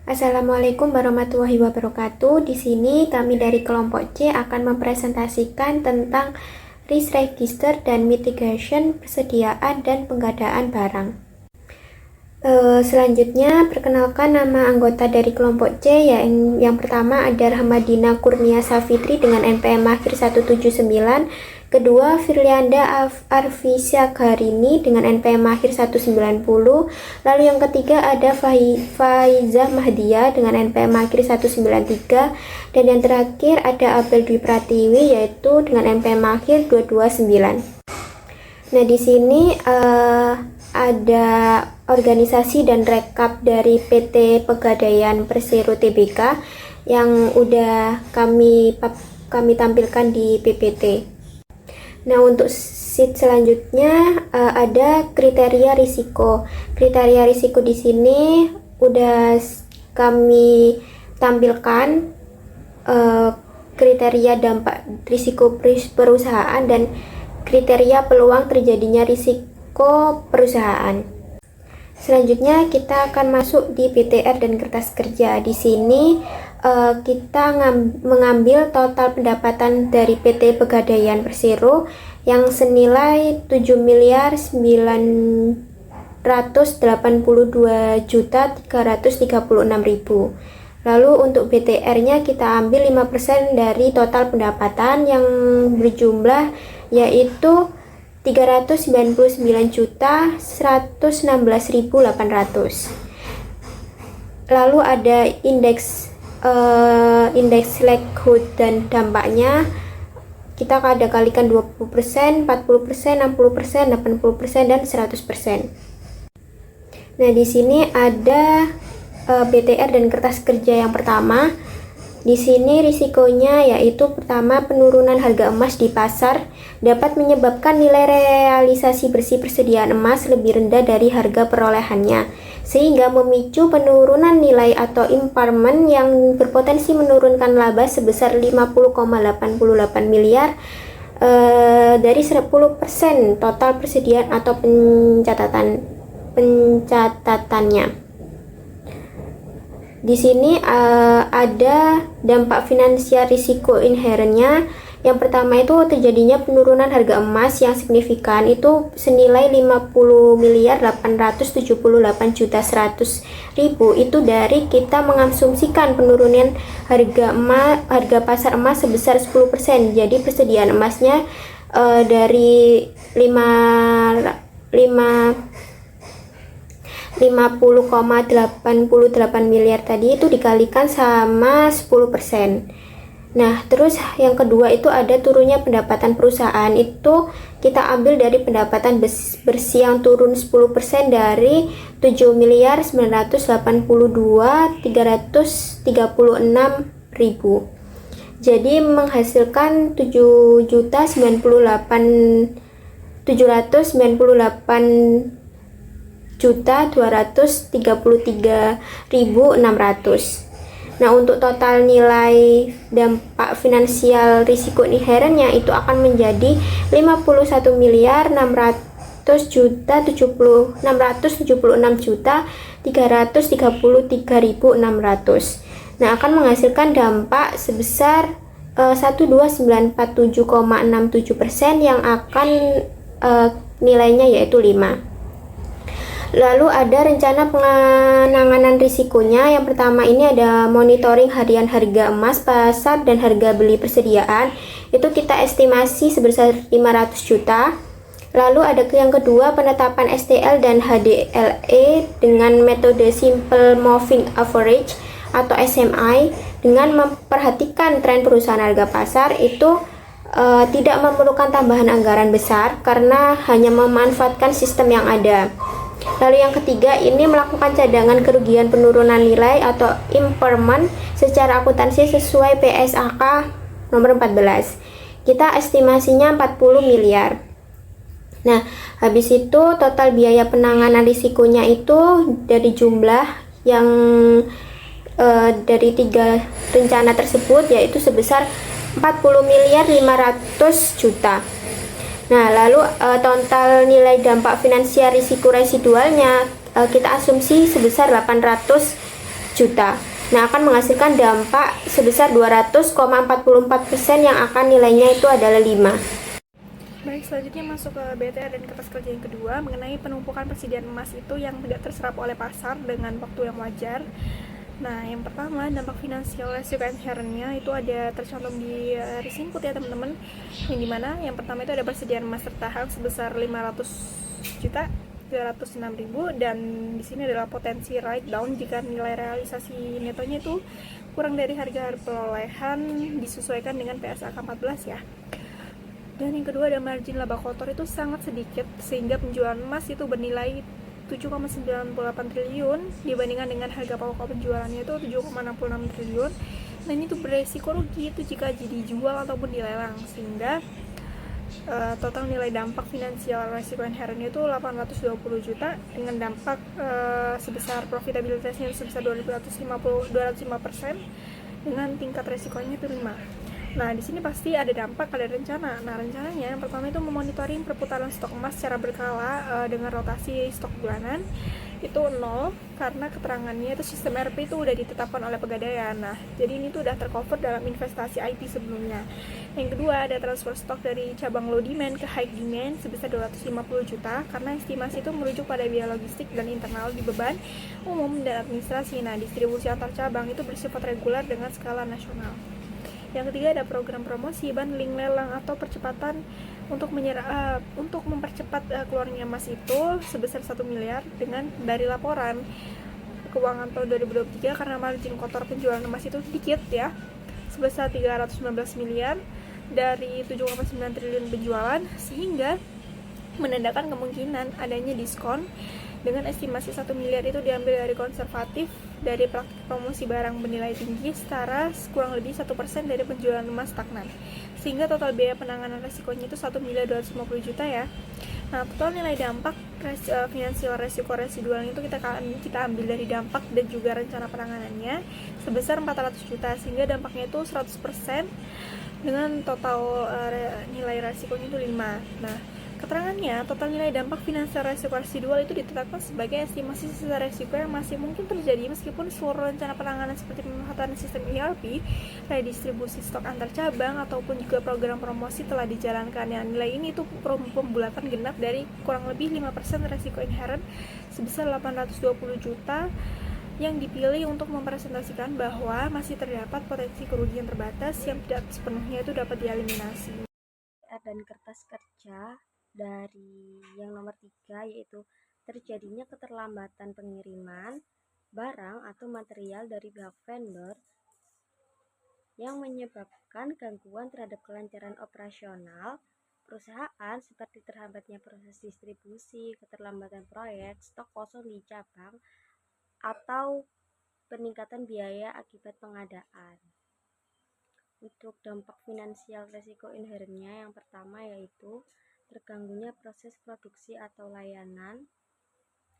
Assalamualaikum warahmatullahi wabarakatuh. Di sini kami dari kelompok C akan mempresentasikan tentang risk register dan mitigation persediaan dan pengadaan barang. Selanjutnya, perkenalkan nama anggota dari kelompok C. Yang pertama ada Rahmadina Kurnia Safitri dengan NPM akhir 179. Kedua, Firlianda Arfisya Garini dengan NPM akhir 190. Lalu yang ketiga ada Faizah Mahdia dengan NPM akhir 193. Dan yang terakhir ada Abel Dwi Pratiwi yaitu dengan NPM akhir 229. Nah, di sini ada organisasi dan rekap dari PT Pegadaian Persero Tbk yang udah kami tampilkan di PPT. Nah, untuk sheet selanjutnya ada kriteria risiko. Kriteria risiko di sini udah kami tampilkan kriteria dampak risiko perusahaan dan kriteria peluang terjadinya risiko perusahaan. Selanjutnya kita akan masuk di PTR dan kertas kerja. Di sini kita mengambil total pendapatan dari PT Pegadaian Persero yang senilai 7.982.336.000. Lalu untuk BTR-nya kita ambil 5% dari total pendapatan yang berjumlah yaitu 399.116.800. Lalu ada indeks likelihood dan dampaknya kita ada kalikan 20%, 40%, 60%, 80% dan 100%. Nah, di sini ada BTR dan kertas kerja yang pertama. Di sini risikonya yaitu pertama, penurunan harga emas di pasar dapat menyebabkan nilai realisasi bersih persediaan emas lebih rendah dari harga perolehannya, sehingga memicu penurunan nilai atau impairment yang berpotensi menurunkan laba sebesar 50,88 miliar dari 10% total persediaan atau pencatatannya. Di sini ada dampak finansial risiko inherentnya. Yang pertama itu terjadinya penurunan harga emas yang signifikan itu senilai 50.878.100.000 itu dari kita mengasumsikan penurunan harga pasar emas sebesar 10%. Jadi persediaan emasnya dari 50,88 miliar tadi itu dikalikan sama 10%. Nah, terus yang kedua itu ada turunnya pendapatan perusahaan. Itu kita ambil dari pendapatan bersih yang turun 10% dari 7.982.336.000. Jadi menghasilkan 7.098.233.600. Nah, untuk total nilai dampak finansial risiko inherentnya itu akan menjadi 51.676.333.600. Nah, akan menghasilkan dampak sebesar 12947,67% yang akan nilainya yaitu 5. Lalu ada rencana penanganan risikonya. Yang pertama ini ada monitoring harian harga emas pasar dan harga beli persediaan. Itu kita estimasi sebesar 500 juta. Lalu ada yang kedua penetapan STL dan HDLE dengan metode Simple Moving Average atau SMI dengan memperhatikan tren perusahaan harga pasar itu tidak memerlukan tambahan anggaran besar karena hanya memanfaatkan sistem yang ada. Lalu yang ketiga ini melakukan cadangan kerugian penurunan nilai atau impairment secara akuntansi sesuai PSAK nomor 14. Kita estimasinya 40 miliar. Nah, habis itu total biaya penanganan risikonya itu dari jumlah yang dari 3 rencana tersebut yaitu sebesar 40.500 juta. Nah, lalu total nilai dampak finansial risiko residualnya kita asumsi sebesar 800 juta. Nah, akan menghasilkan dampak sebesar 200,44% yang akan nilainya itu adalah 5. Baik, selanjutnya masuk ke BTR dan kertas kerja yang kedua mengenai penumpukan persediaan emas itu yang tidak terserap oleh pasar dengan waktu yang wajar. Nah, yang pertama dampak finansial resiko inherentnya itu ada tercantum di garis input ya teman-teman. Yang dimana yang pertama itu ada persediaan emas tertahan sebesar 500 juta 306.000, dan di sini adalah potensi write down jika nilai realisasi netonya itu kurang dari harga perolehan disesuaikan dengan PSAK 14 ya. Dan yang kedua ada margin laba kotor itu sangat sedikit sehingga penjualan emas itu bernilai 7,98 triliun dibandingkan dengan harga pokok penjualannya itu 7,66 triliun. Nah, ini tuh beresiko rugi itu jika dijual ataupun dilelang, sehingga total nilai dampak finansial resiko inherent itu 820 juta dengan dampak sebesar profitabilitasnya sebesar 205% dengan tingkat resikonya itu 5. Nah, di sini pasti ada dampak, ada rencana. Nah, rencananya yang pertama itu memonitoring perputaran stok emas secara berkala dengan rotasi stok bulanan itu 0 karena keterangannya itu sistem RP itu udah ditetapkan oleh Pegadaian. Nah, jadi ini tuh udah tercover dalam investasi IT sebelumnya. Yang kedua ada transfer stok dari cabang low demand ke high demand sebesar 250 juta karena estimasi itu merujuk pada biaya logistik dan internal di beban umum dan administrasi. Nah, distribusi antar cabang itu bersifat reguler dengan skala nasional. Yang ketiga ada program promosi, bundling, lelang atau percepatan untuk mempercepat keluarnya emas itu sebesar 1 miliar dengan dari laporan keuangan tahun 2023 karena margin kotor penjualan emas itu sedikit ya, sebesar 319 miliar dari 7,9 triliun penjualan, sehingga menandakan kemungkinan adanya diskon dengan estimasi 1 miliar itu diambil dari konservatif dari praktik promosi barang bernilai tinggi setara kurang lebih 1% dari penjualan emas stagnan, sehingga total biaya penanganan resikonya itu 1 miliar 250 juta ya. Nah, total nilai dampak finansial resiko residual itu kita ambil dari dampak dan juga rencana penanganannya sebesar 400 juta, sehingga dampaknya itu 100% dengan total nilai resikonya itu 5. Nah, keterangannya, total nilai dampak finansial resiko residual itu ditetapkan sebagai estimasi sisa resiko yang masih mungkin terjadi meskipun seluruh rencana penanganan seperti pemanfaatan sistem ERP, redistribusi stok antar cabang, ataupun juga program promosi telah dijalankan. Yang nilai ini itu pembulatan genap dari kurang lebih 5% resiko inherent sebesar 820 juta yang dipilih untuk mempresentasikan bahwa masih terdapat potensi kerugian terbatas yang tidak sepenuhnya itu dapat dieliminasi. Dan kertas kerja dari yang nomor 3 yaitu terjadinya keterlambatan pengiriman barang atau material dari pihak vendor yang menyebabkan gangguan terhadap kelancaran operasional perusahaan seperti terhambatnya proses distribusi, keterlambatan proyek, stok kosong di cabang, atau peningkatan biaya akibat pengadaan. Untuk dampak finansial resiko inherentnya yang pertama yaitu terganggunya proses produksi atau layanan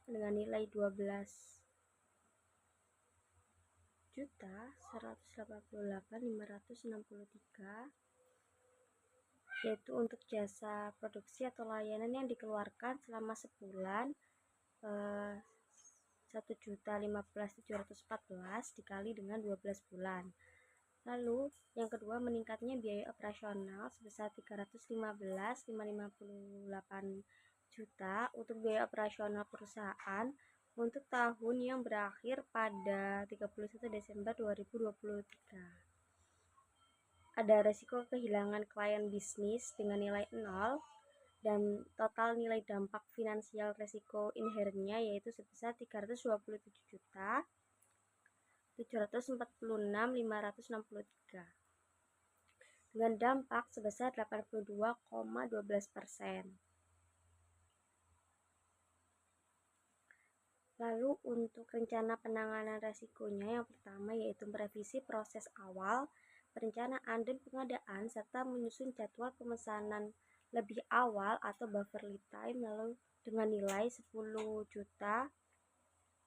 dengan nilai 12.188.563, yaitu untuk jasa produksi atau layanan yang dikeluarkan selama sebulan 1.015.714 dikali dengan 12 bulan. Lalu yang kedua meningkatnya biaya operasional sebesar 315.558 juta untuk biaya operasional perusahaan untuk tahun yang berakhir pada 31 Desember 2023. Ada resiko kehilangan klien bisnis dengan nilai 0 dan total nilai dampak finansial resiko inherentnya yaitu sebesar 327 juta 746.563 dengan dampak sebesar 82,12%. Lalu untuk rencana penanganan resikonya yang pertama yaitu merevisi proses awal, perencanaan dan pengadaan serta menyusun jadwal pemesanan lebih awal atau buffer lead time lalu dengan nilai 10 juta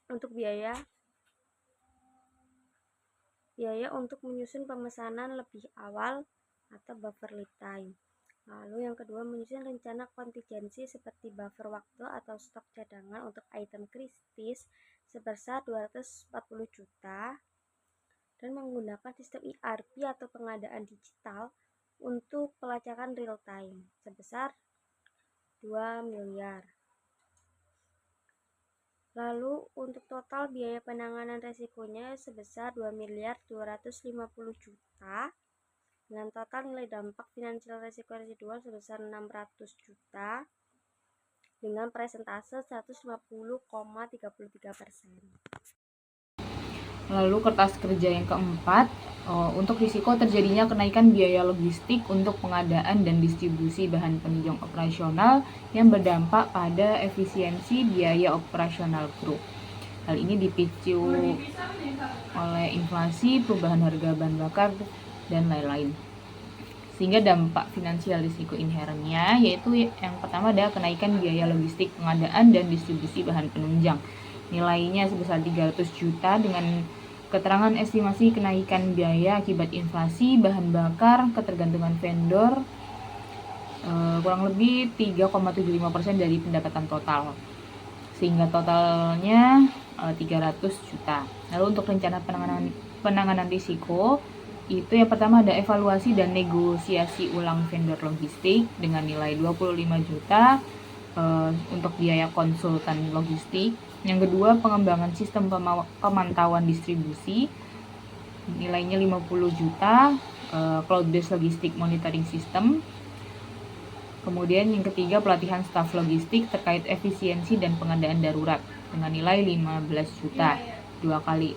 untuk biaya untuk menyusun pemesanan lebih awal atau buffer lead time. Lalu yang kedua menyusun rencana kontingensi seperti buffer waktu atau stok cadangan untuk item kritis sebesar 240 juta dan menggunakan sistem ERP atau pengadaan digital untuk pelacakan real time sebesar 2 miliar. Lalu untuk total biaya penanganan resikonya sebesar 2 miliar 250 juta dengan total nilai dampak finansial resiko residual sebesar 600 juta dengan presentase 150,33%. Lalu kertas kerja yang keempat, untuk risiko terjadinya kenaikan biaya logistik untuk pengadaan dan distribusi bahan penunjang operasional yang berdampak pada efisiensi biaya operasional grup. Hal ini dipicu oleh inflasi, perubahan harga bahan bakar, dan lain-lain. Sehingga dampak finansial risiko inherennya yaitu yang pertama adalah kenaikan biaya logistik pengadaan dan distribusi bahan penunjang. Nilainya sebesar 300 juta dengan keterangan estimasi kenaikan biaya akibat inflasi, bahan bakar, ketergantungan vendor, kurang lebih 3,75% dari pendapatan total. Sehingga totalnya 300 juta. Lalu untuk rencana penanganan risiko, itu yang pertama ada evaluasi dan negosiasi ulang vendor logistik dengan nilai 25 juta untuk biaya konsultan logistik. Yang kedua, pengembangan sistem pemantauan distribusi nilainya 50 juta, cloud-based logistik monitoring system. Kemudian yang ketiga, pelatihan staf logistik terkait efisiensi dan pengadaan darurat dengan nilai 15 juta. 2 kali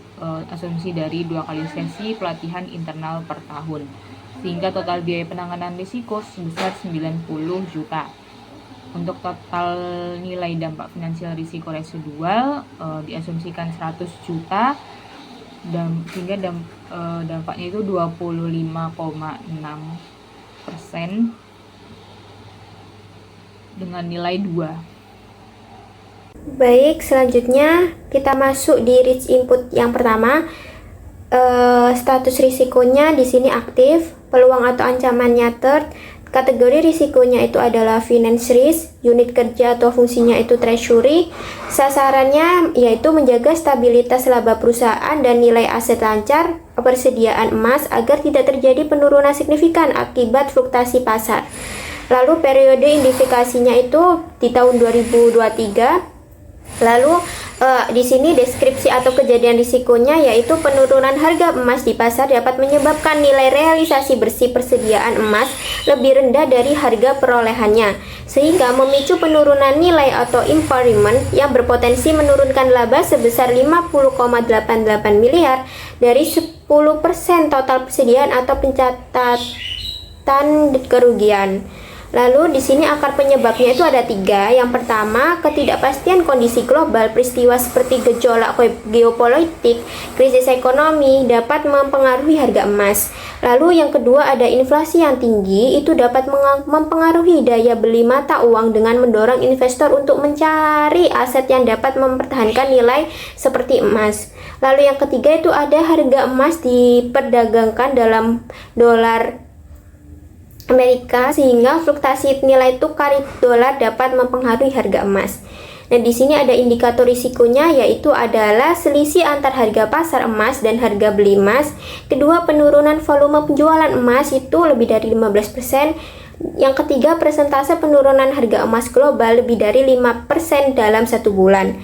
asumsi dari 2 kali sesi pelatihan internal per tahun. Sehingga total biaya penanganan risiko sebesar 90 juta. Untuk total nilai dampak finansial risiko residual diasumsikan 100 juta dan hingga dampaknya itu 25,6% dengan nilai 2. Baik, selanjutnya kita masuk di risk input yang pertama. Status risikonya di sini aktif, peluang atau ancamannya third. Kategori risikonya itu adalah finance risk, unit kerja atau fungsinya itu treasury. Sasarannya yaitu menjaga stabilitas laba perusahaan dan nilai aset lancar, persediaan emas agar tidak terjadi penurunan signifikan akibat fluktuasi pasar. Lalu periode identifikasinya itu di tahun 2023. Lalu di sini deskripsi atau kejadian risikonya yaitu penurunan harga emas di pasar dapat menyebabkan nilai realisasi bersih persediaan emas lebih rendah dari harga perolehannya, sehingga memicu penurunan nilai atau impairment yang berpotensi menurunkan laba sebesar 50,88 miliar dari 10% total persediaan atau pencatatan kerugian. Lalu di sini akar penyebabnya itu ada 3. Yang pertama, ketidakpastian kondisi global, peristiwa seperti gejolak geopolitik, krisis ekonomi dapat mempengaruhi harga emas. Lalu yang kedua ada inflasi yang tinggi, itu dapat mempengaruhi daya beli mata uang dengan mendorong investor untuk mencari aset yang dapat mempertahankan nilai seperti emas. Lalu yang ketiga itu ada harga emas diperdagangkan dalam dolar Amerika sehingga fluktuasi nilai tukar dolar dapat mempengaruhi harga emas. Nah, di sini ada indikator risikonya yaitu adalah selisih antar harga pasar emas dan harga beli emas. Kedua, penurunan volume penjualan emas itu lebih dari 15%. Yang ketiga, persentase penurunan harga emas global lebih dari 5% dalam 1 bulan.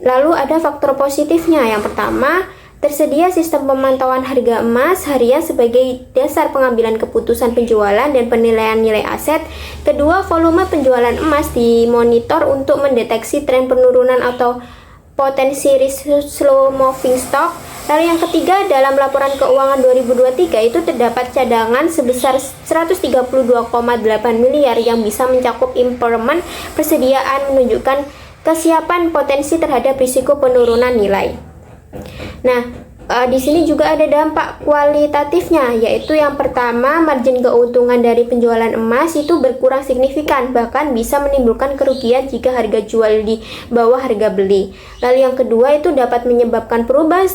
Lalu ada faktor positifnya. Yang pertama, tersedia sistem pemantauan harga emas harian sebagai dasar pengambilan keputusan penjualan dan penilaian nilai aset. Kedua, volume penjualan emas dimonitor untuk mendeteksi tren penurunan atau potensi risk slow moving stock. Lalu yang ketiga, dalam laporan keuangan 2023 itu terdapat cadangan sebesar 132,8 miliar yang bisa mencakup impairment persediaan menunjukkan kesiapan potensi terhadap risiko penurunan nilai. Nah, di sini juga ada dampak kualitatifnya, yaitu yang pertama, margin keuntungan dari penjualan emas itu berkurang signifikan, bahkan bisa menimbulkan kerugian jika harga jual di bawah harga beli. Lalu yang kedua itu dapat menyebabkan perubahan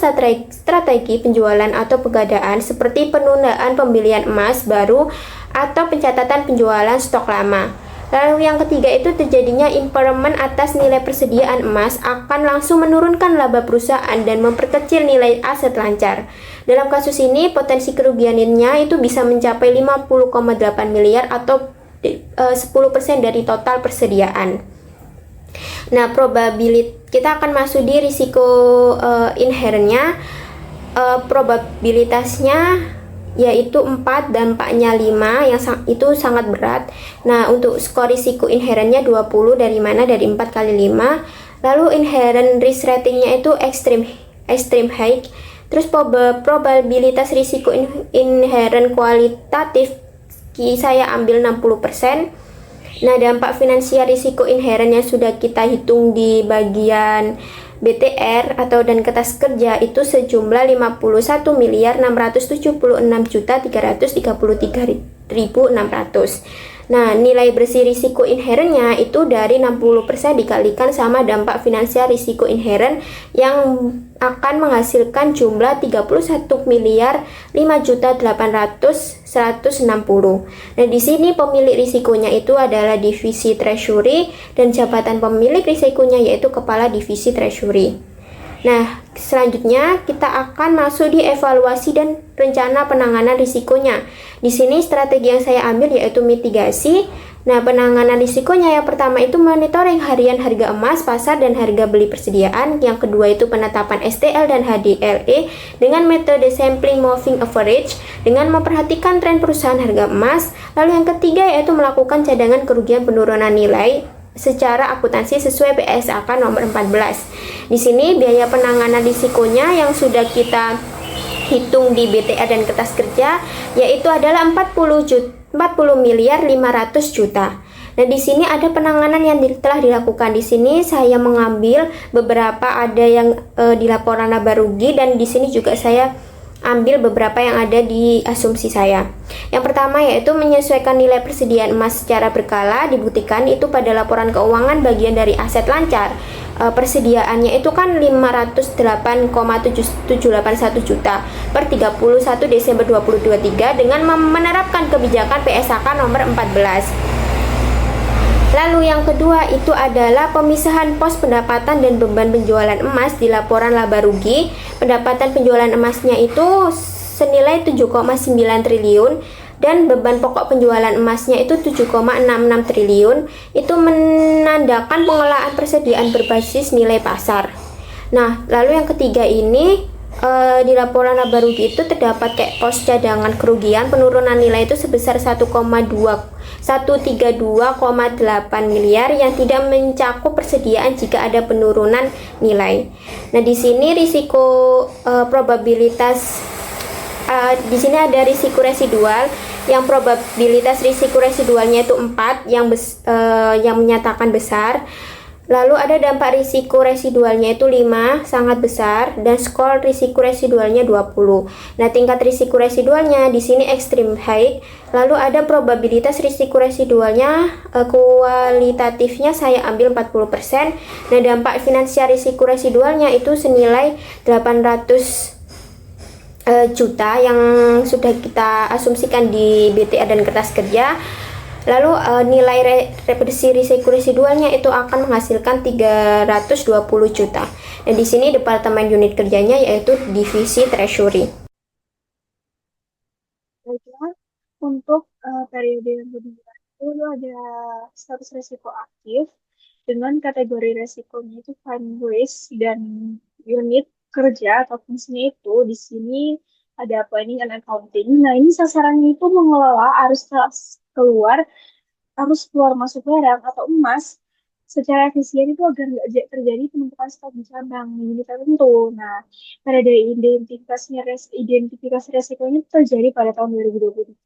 strategi penjualan atau pengadaan seperti penundaan pembelian emas baru atau pencatatan penjualan stok lama. Lalu yang ketiga itu terjadinya impairment atas nilai persediaan emas akan langsung menurunkan laba perusahaan dan memperkecil nilai aset lancar. Dalam kasus ini potensi kerugiannya itu bisa mencapai 50,8 miliar atau 10% dari total persediaan. Nah, kita akan masuk di risiko inherentnya. Probabilitasnya yaitu 4, dampaknya 5, yang itu sangat berat. Nah, untuk skor risiko inherentnya 20, dari mana? Dari 4 kali 5. Lalu inherent risk ratingnya itu extreme high. Terus probabilitas risiko inherent kualitatif saya ambil 60%. Nah, dampak finansial risiko inherent yang sudah kita hitung di bagian BTR atau dan kertas kerja itu sejumlah 51.676.333.600. Nah, nilai bersih risiko inherentnya itu dari 60% dikalikan sama dampak finansial risiko inherent yang akan menghasilkan jumlah 31 miliar 5.800.160. Nah, di sini pemilik risikonya itu adalah divisi treasury dan jabatan pemilik risikonya yaitu kepala divisi treasury. Nah, selanjutnya kita akan masuk di evaluasi dan rencana penanganan risikonya. Di sini strategi yang saya ambil yaitu mitigasi. Nah, penanganan risikonya yang pertama itu monitoring harian harga emas pasar dan harga beli persediaan. Yang kedua itu penetapan STL dan HDLE dengan metode sampling moving average dengan memperhatikan tren perusahaan harga emas. Lalu yang ketiga yaitu melakukan cadangan kerugian penurunan nilai secara akuntansi sesuai BSAK nomor 14. Di sini biaya penanganan risikonya yang sudah kita hitung di BTA dan kertas kerja yaitu adalah 40 miliar 500 juta. Nah, di sini ada penanganan yang telah dilakukan. Di sini saya mengambil beberapa, ada yang di laporan laba rugi, dan di sini juga saya ambil beberapa yang ada di asumsi saya. Yang pertama yaitu menyesuaikan nilai persediaan emas secara berkala. Dibuktikan itu pada laporan keuangan bagian dari aset lancar. Persediaannya itu kan 508,781 juta per 31 Desember 2023 dengan menerapkan kebijakan PSAK nomor 14. Lalu yang kedua itu adalah pemisahan pos pendapatan dan beban penjualan emas di laporan laba rugi. Pendapatan penjualan emasnya itu senilai 7,9 triliun dan beban pokok penjualan emasnya itu 7,66 triliun. Itu menandakan pengelolaan persediaan berbasis nilai pasar. Nah, lalu yang ketiga ini di laporan laba rugi itu terdapat kayak pos cadangan kerugian penurunan nilai itu sebesar 132,8 miliar yang tidak mencakup persediaan jika ada penurunan nilai. Nah, di sini risiko probabilitas di sini ada risiko residual yang probabilitas risiko residualnya itu 4 yang menyatakan besar. Lalu ada dampak risiko residualnya itu 5, sangat besar, dan skor risiko residualnya 20. Nah, tingkat risiko residualnya di sini extreme high. Lalu ada probabilitas risiko residualnya kualitatifnya saya ambil 40%. Nah, dampak finansial risiko residualnya itu senilai 800 juta yang sudah kita asumsikan di BTA dan kertas kerja. Lalu nilai represi risiko residualnya itu akan menghasilkan 320 juta. Dan di sini departemen unit kerjanya yaitu divisi treasury. Baiklah, untuk periode yang kedua itu ada status risiko aktif dengan kategori resikonya itu fund risk dan unit kerja atau fungsinya itu di sini ada planning and accounting. Nah, ini sasarannya itu mengelola arus keluar masuk barang atau emas secara efisien itu agar nggak terjadi penumpukan stok di cabang unit tertentu. Nah, pada identifikasi resikonya itu terjadi pada tahun 2023,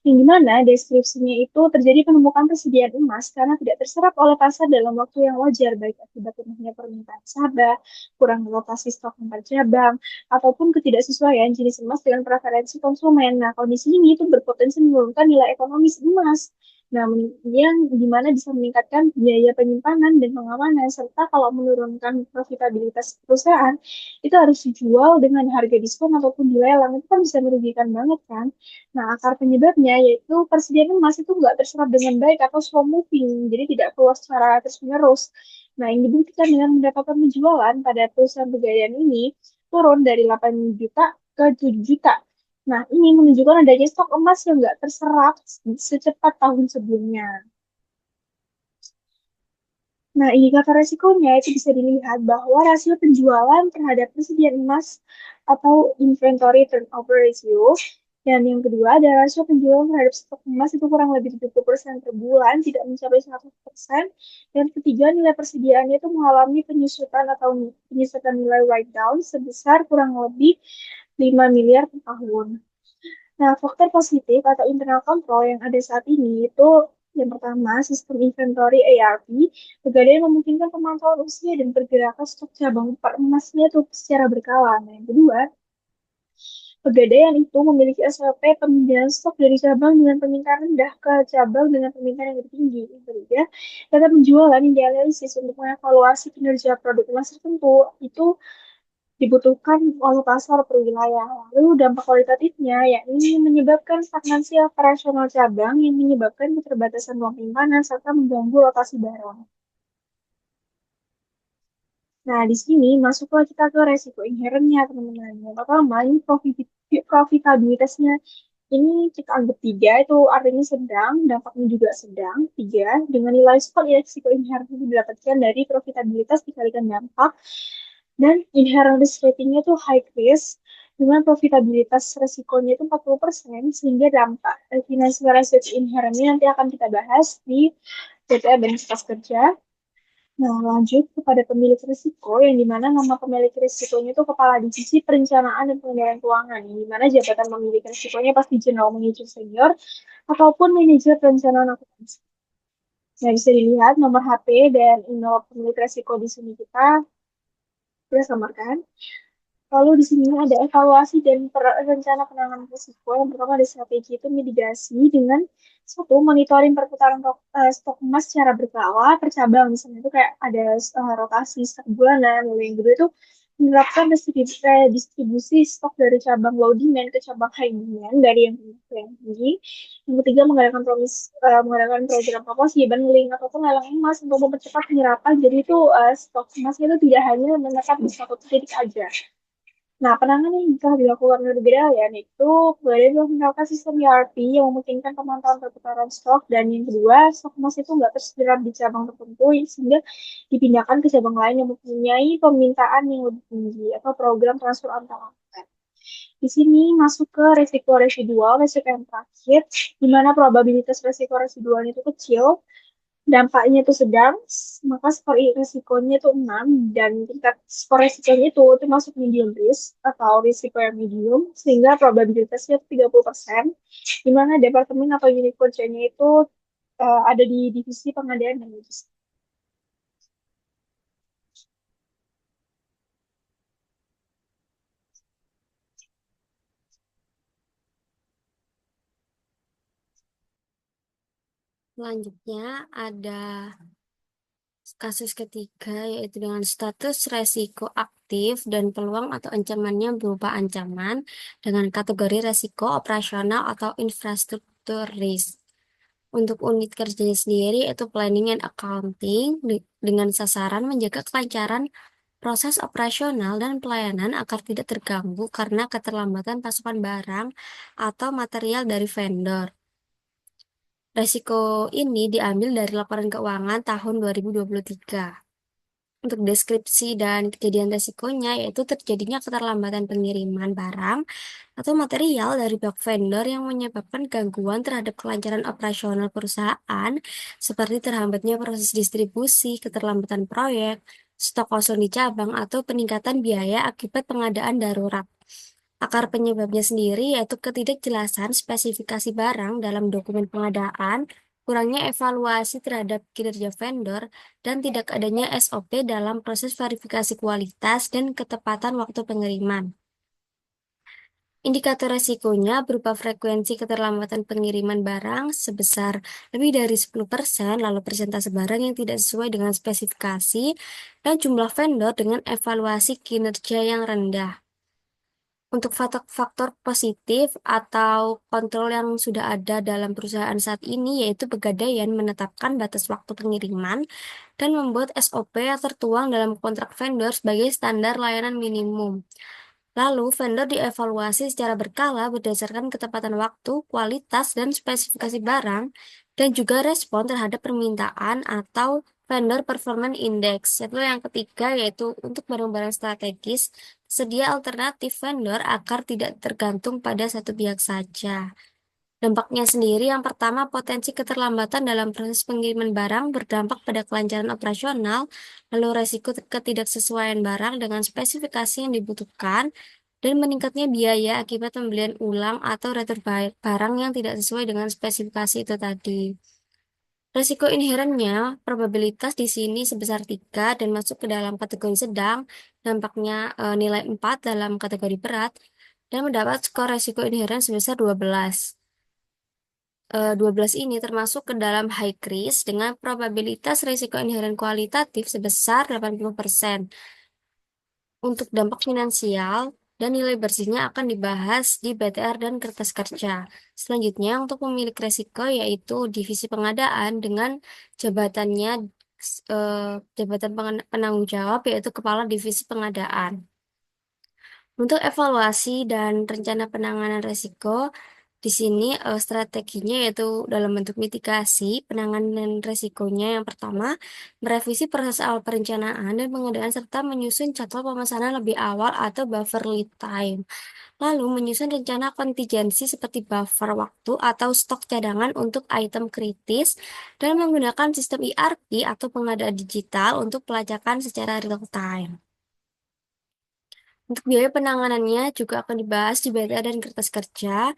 yang dimana deskripsinya itu terjadi penumpukan persediaan emas karena tidak terserap oleh pasar dalam waktu yang wajar, baik akibat lemahnya permintaan nasabah, kurang alokasi stok antar cabang, ataupun ketidaksesuaian jenis emas dengan preferensi konsumen. Nah, kondisi ini itu berpotensi menurunkan nilai ekonomis emas Nah, yang dimana bisa meningkatkan biaya penyimpanan dan pengamanan, serta kalau menurunkan profitabilitas perusahaan, itu harus dijual dengan harga diskon ataupun dilelang, itu kan bisa merugikan banget kan. Nah, akar penyebabnya yaitu persediaan emas itu nggak terserap dengan baik atau slow moving, jadi tidak keluar secara terus-menerus. Nah, yang dibuktikan dengan mendapatkan penjualan pada perusahaan pegadaian ini turun dari 8 juta ke 7 juta. Nah, ini menunjukkan adanya stok emas yang nggak terserap secepat tahun sebelumnya. Nah, indikator resikonya itu bisa dilihat bahwa rasio penjualan terhadap persediaan emas atau inventory turnover ratio. Dan yang kedua ada rasio penjualan terhadap stok emas itu kurang lebih 70% per bulan, tidak mencapai 100%. Dan ketiga, nilai persediaannya itu mengalami penyusutan atau penyusutan nilai write down sebesar kurang lebih 5 miliar per tahun. Nah, faktor positif atau internal control yang ada saat ini itu yang pertama, sistem inventory ARP, Pegadaian memungkinkan pemantauan usia dan pergerakan stok cabang per emasnya itu secara berkala. Nah, yang kedua, Pegadaian itu memiliki SOP pemindahan stok dari cabang dengan permintaan rendah ke cabang dengan permintaan yang lebih tinggi. Yang ketiga, data penjualan yang dianalisis untuk mengevaluasi kinerja produk emas tertentu itu dibutuhkan oleh pasar per wilayah. Lalu dampak kualitatifnya yakni menyebabkan stagnasi operasional cabang yang menyebabkan keterbatasan uang penyimpanan serta mengganggu rotasi barang. Nah, di sini masuklah kita ke resiko inherentnya, teman-teman. Yang pertama, ini profitabilitasnya ini kita anggap tiga, itu artinya sedang, dampaknya juga sedang. Tiga, dengan nilai skor resiko inherent itu didapatkan dari profitabilitas dikalikan dampak. Dan inherent risk ratingnya itu high risk, dengan profitabilitas resikonya itu 40%, sehingga dampak financial risk inherentnya nanti akan kita bahas di BTR dan Kas Kerja. Nah, lanjut kepada pemilik risiko, yang dimana nama pemilik risikonya itu Kepala Divisi Perencanaan dan Pengendalian Keuangan, yang dimana jabatan pemilik risikonya pasti General Manager Senior ataupun Manajer Perencanaan Akuntansi. Nah, bisa dilihat nomor HP dan email pemilik risiko di sini kita samarkan. Lalu di sini ada evaluasi dan rencana penanganan risiko. Yang pertama ada strategi itu mitigasi dengan satu monitoring perputaran stok emas secara berkala per cabang. Misalnya itu kayak ada rotasi setiap bulanan. Lalu yang kedua itu menerapkan distribusi stok dari cabang low demand ke cabang high demand dari yang tinggi ke yang tinggi. Yang ketiga mengadakan program promosi, bundling ataupun lelang emas untuk mempercepat penyerapan. Jadi itu stok emasnya itu tidak hanya menetap di satu titik aja. Nah, penanganan yang bisa dilakukan oleh Gedeon itu boleh menggunakan sistem ERP yang memungkinkan pemantauan perputaran stok, dan yang kedua, stok emas itu nggak tersedia di cabang tertentu sehingga dipindahkan ke cabang lain yang mempunyai permintaan yang lebih tinggi atau program transfer antar outlet. Di sini masuk ke resiko residual, resiko yang terakhir, di mana probabilitas resiko residual itu kecil, dampaknya itu sedang, maka skor risikonya itu 6, dan tingkat skor risikonya itu masuk medium risk atau risiko yang medium, sehingga probabilitasnya itu 30%, di mana departemen atau unit kerjanya itu ada di divisi pengadaan dan logistik. Selanjutnya ada kasus ketiga, yaitu dengan status resiko aktif dan peluang atau ancamannya berupa ancaman dengan kategori resiko operasional atau infrastruktur risk. Untuk unit kerjanya sendiri yaitu planning and accounting dengan sasaran menjaga kelancaran proses operasional dan pelayanan agar tidak terganggu karena keterlambatan pasokan barang atau material dari vendor. Resiko ini diambil dari laporan keuangan tahun 2023. Untuk deskripsi dan kejadian resikonya yaitu terjadinya keterlambatan pengiriman barang atau material dari pihak vendor yang menyebabkan gangguan terhadap kelancaran operasional perusahaan seperti terhambatnya proses distribusi, keterlambatan proyek, stok kosong di cabang, atau peningkatan biaya akibat pengadaan darurat. Akar penyebabnya sendiri yaitu ketidakjelasan spesifikasi barang dalam dokumen pengadaan, kurangnya evaluasi terhadap kinerja vendor, dan tidak adanya SOP dalam proses verifikasi kualitas dan ketepatan waktu pengiriman. Indikator resikonya berupa frekuensi keterlambatan pengiriman barang sebesar lebih dari 10%, lalu persentase barang yang tidak sesuai dengan spesifikasi, dan jumlah vendor dengan evaluasi kinerja yang rendah. Untuk faktor positif atau kontrol yang sudah ada dalam perusahaan saat ini, yaitu Pegadaian menetapkan batas waktu pengiriman dan membuat SOP yang tertuang dalam kontrak vendor sebagai standar layanan minimum. Lalu, vendor dievaluasi secara berkala berdasarkan ketepatan waktu, kualitas, dan spesifikasi barang, dan juga respon terhadap permintaan atau vendor performance index. Lalu yang ketiga yaitu untuk barang-barang strategis, sedia alternatif vendor agar tidak tergantung pada satu pihak saja. Dampaknya sendiri, yang pertama, potensi keterlambatan dalam proses pengiriman barang berdampak pada kelancaran operasional, lalu resiko ketidaksesuaian barang dengan spesifikasi yang dibutuhkan, dan meningkatnya biaya akibat pembelian ulang atau retur barang yang tidak sesuai dengan spesifikasi itu tadi. Resiko inherennya, probabilitas di sini sebesar 3 dan masuk ke dalam kategori sedang, dampaknya nilai 4 dalam kategori berat, dan mendapat skor resiko inheren sebesar 12. 12 ini termasuk ke dalam high risk dengan probabilitas risiko inheren kualitatif sebesar 80%. Untuk dampak finansial dan nilai bersihnya akan dibahas di BTR dan kertas kerja. Selanjutnya, untuk pemilik risiko yaitu divisi pengadaan dengan jabatannya jabatan penanggung jawab yaitu kepala divisi pengadaan. Untuk evaluasi dan rencana penanganan risiko, di sini strateginya yaitu dalam bentuk mitigasi penanganan risikonya. Yang pertama, merevisi proses awal perencanaan dan pengadaan serta menyusun jadwal pemesanan lebih awal atau buffer lead time. Lalu menyusun rencana kontingensi seperti buffer waktu atau stok cadangan untuk item kritis dan menggunakan sistem ERP atau pengadaan digital untuk pelacakan secara real time. Untuk biaya penanganannya juga akan dibahas di BTA dan kertas kerja.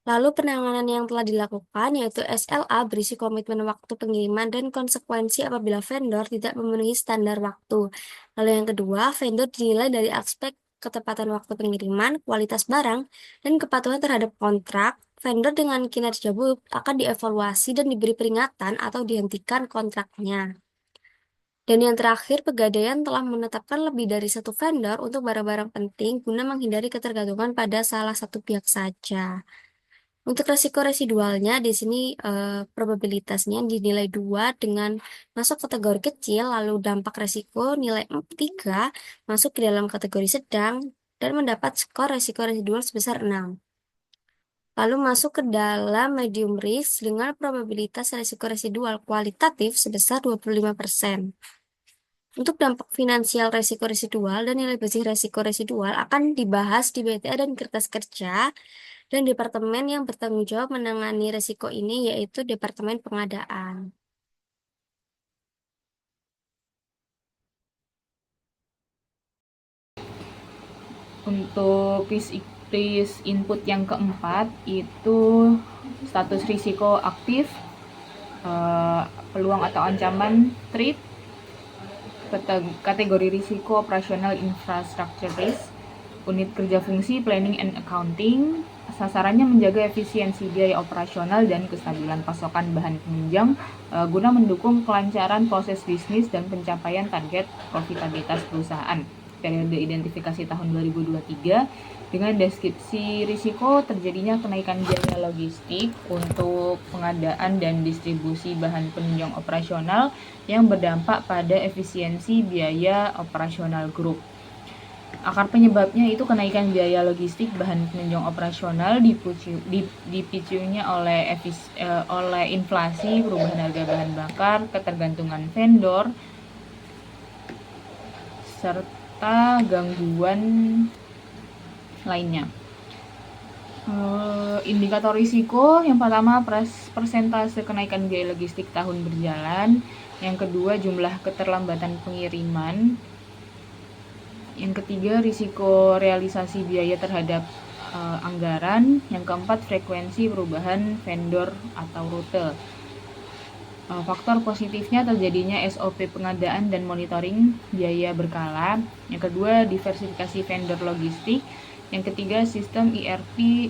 Lalu penanganan yang telah dilakukan yaitu SLA berisi komitmen waktu pengiriman dan konsekuensi apabila vendor tidak memenuhi standar waktu. Lalu yang kedua, vendor dinilai dari aspek ketepatan waktu pengiriman, kualitas barang, dan kepatuhan terhadap kontrak. Vendor dengan kinerja buruk akan dievaluasi dan diberi peringatan atau dihentikan kontraknya. Dan yang terakhir, Pegadaian telah menetapkan lebih dari satu vendor untuk barang-barang penting guna menghindari ketergantungan pada salah satu pihak saja. Untuk resiko residualnya, di sini probabilitasnya dinilai 2 dengan masuk kategori kecil, lalu dampak resiko nilai 3 masuk ke dalam kategori sedang, dan mendapat skor resiko residual sebesar 6. Lalu masuk ke dalam medium risk dengan probabilitas resiko residual kualitatif sebesar 25%. Untuk dampak finansial resiko residual dan nilai bersih resiko residual akan dibahas di BTA dan kertas kerja, dan departemen yang bertanggung jawab menangani resiko ini yaitu Departemen Pengadaan. Untuk risk input yang keempat itu status risiko aktif, peluang atau ancaman threat, kategori risiko operasional infrastructure risk, unit kerja fungsi planning and accounting. Sasarannya menjaga efisiensi biaya operasional dan kestabilan pasokan bahan penunjang guna mendukung kelancaran proses bisnis dan pencapaian target profitabilitas perusahaan. Periode identifikasi tahun 2023 dengan deskripsi risiko terjadinya kenaikan biaya logistik untuk pengadaan dan distribusi bahan penunjang operasional yang berdampak pada efisiensi biaya operasional grup. Akar penyebabnya itu kenaikan biaya logistik bahan penunjang operasional dipicunya oleh inflasi, perubahan harga bahan bakar, ketergantungan vendor, serta gangguan lainnya. Indikator risiko yang pertama persentase kenaikan biaya logistik tahun berjalan, yang kedua jumlah keterlambatan pengiriman, yang ketiga risiko realisasi biaya terhadap anggaran, yang keempat frekuensi perubahan vendor atau rute. Faktor positifnya terjadinya SOP pengadaan dan monitoring biaya berkala. Yang kedua, diversifikasi vendor logistik. Yang ketiga, sistem ERP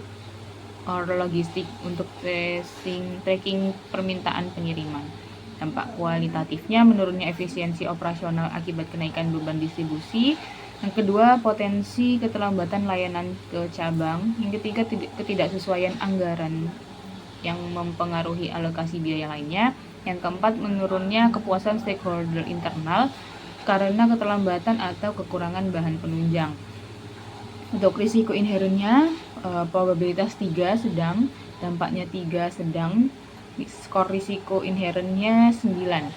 or logistik untuk tracking permintaan pengiriman. Dampak kualitatifnya menurunnya efisiensi operasional akibat kenaikan beban distribusi. Yang kedua, potensi keterlambatan layanan ke cabang. Yang ketiga, ketidaksesuaian anggaran yang mempengaruhi alokasi biaya lainnya. Yang keempat, menurunnya kepuasan stakeholder internal karena keterlambatan atau kekurangan bahan penunjang. Untuk risiko inherennya, probabilitas 3 sedang, dampaknya 3 sedang, skor risiko inherennya 9.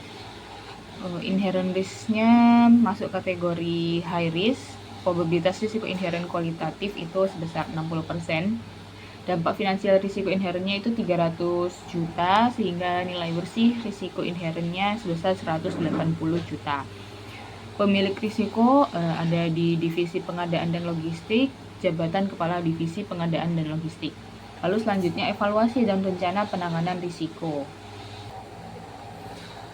Inherent risk-nya masuk kategori high risk, probabilitas risiko inherent kualitatif itu sebesar 60%. Dampak finansial risiko inherentnya itu 300 juta, sehingga nilai bersih risiko inherentnya sebesar 180 juta. Pemilik risiko ada di Divisi Pengadaan dan Logistik, Jabatan Kepala Divisi Pengadaan dan Logistik. Lalu selanjutnya evaluasi dan rencana penanganan risiko.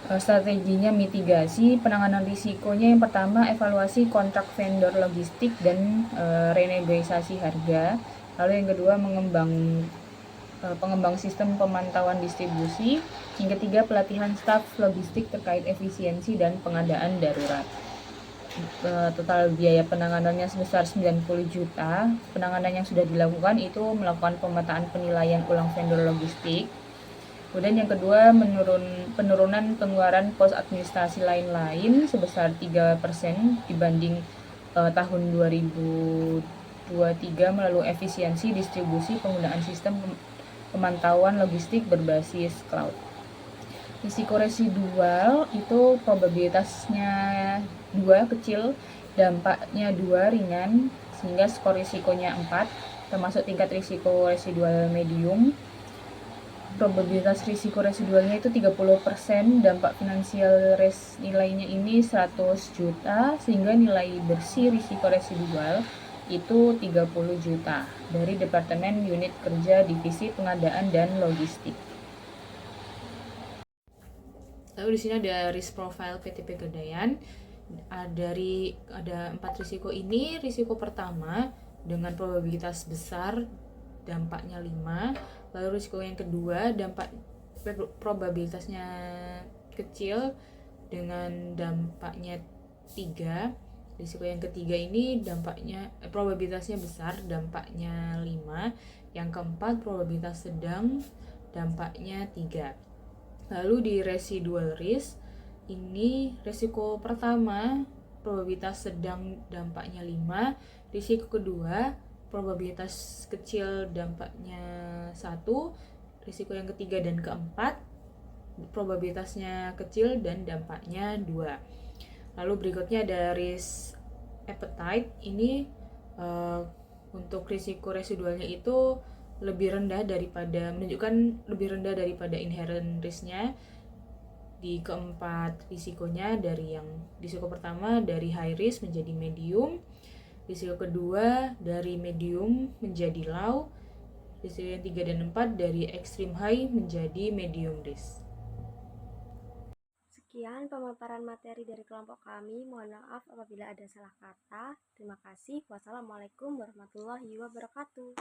Strateginya mitigasi penanganan risikonya yang pertama evaluasi kontrak vendor logistik dan renegosiasi harga. Lalu yang kedua pengembang sistem pemantauan distribusi. Yang ketiga pelatihan staf logistik terkait efisiensi dan pengadaan darurat. Total biaya penanganannya sebesar 90 juta. Penanganan yang sudah dilakukan itu melakukan pemetaan penilaian ulang vendor logistik. Kemudian yang kedua, penurunan pengeluaran pos administrasi lain-lain sebesar 3% dibanding tahun 2023 melalui efisiensi distribusi penggunaan sistem pemantauan logistik berbasis cloud. Risiko residual itu probabilitasnya 2 kecil, dampaknya 2 ringan, sehingga skor risikonya 4, termasuk tingkat risiko residual medium. Probabilitas risiko residualnya itu 30%, dampak finansial nilainya ini 100 juta, sehingga nilai bersih risiko residual itu 30 juta dari Departemen Unit Kerja Divisi Pengadaan dan Logistik. Lalu di sini ada risk profile PT Pegadaian. Ada 4 risiko ini. Risiko pertama dengan probabilitas besar, dampaknya 5. Lalu risiko yang kedua probabilitasnya kecil dengan dampaknya 3. Risiko yang ketiga ini probabilitasnya besar, dampaknya 5. Yang keempat probabilitas sedang, dampaknya 3. Lalu di residual risk, ini risiko pertama probabilitas sedang, dampaknya 5. Risiko kedua probabilitas kecil, dampaknya 1. Risiko yang ketiga dan keempat probabilitasnya kecil dan dampaknya 2. Lalu berikutnya ada risk appetite. Ini untuk risiko residualnya itu menunjukkan lebih rendah daripada inherent risk-nya. Di keempat risikonya, risiko pertama dari high risk menjadi medium, risiko kedua dari medium menjadi low, risiko yang 3 dan 4 dari extreme high menjadi medium risk. Sekian pemaparan materi dari kelompok kami. Mohon maaf apabila ada salah kata. Terima kasih. Wassalamualaikum warahmatullahi wabarakatuh.